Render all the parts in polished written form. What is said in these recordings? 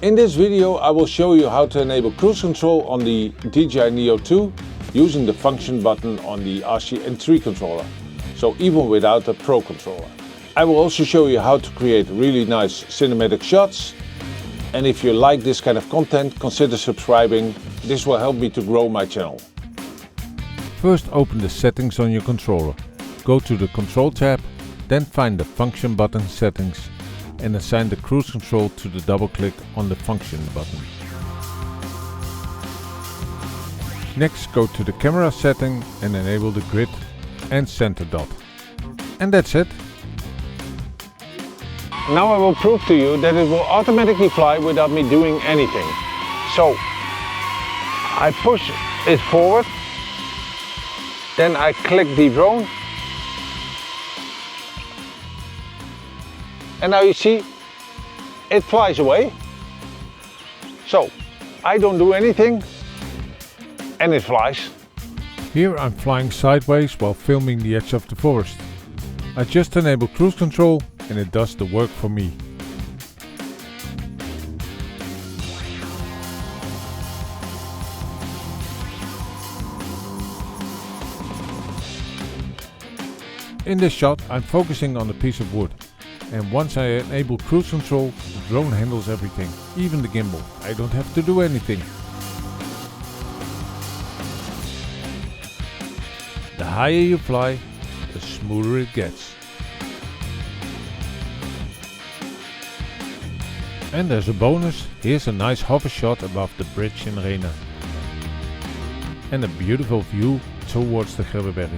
In this video I will show you how to enable cruise control on the DJI Neo 2 using the function button on the RC-N3 controller, so even without a Pro controller. I will also show you how to create really nice cinematic shots, and if you like this kind of content, consider subscribing. This will help me to grow my channel. First open the settings on your controller. Go to the Control tab, then find the Function button settings and assign the cruise control to the double click on the Function button. Next go to the camera setting and enable the grid and center dot. And that's it. Now I will prove to you that it will automatically fly without me doing anything. So I push it forward, then I click the drone, and now you see it flies away. So I don't do anything and it flies. Here I'm flying sideways while filming the edge of the forest. I just enable cruise control and it does the work for me. In this shot I'm focusing on a piece of wood, and once I enable cruise control, the drone handles everything, even the gimbal. I don't have to do anything. The higher you fly, the smoother it gets. And as a bonus, here's a nice hover shot above the bridge in Rhenen. And a beautiful view towards the Grebbeberg.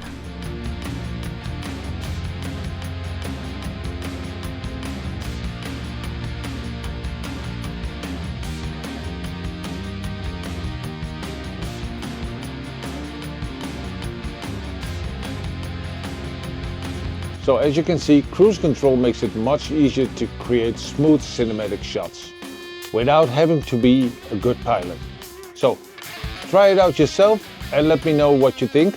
So as you can see, cruise control makes it much easier to create smooth cinematic shots without having to be a good pilot. So try it out yourself and let me know what you think.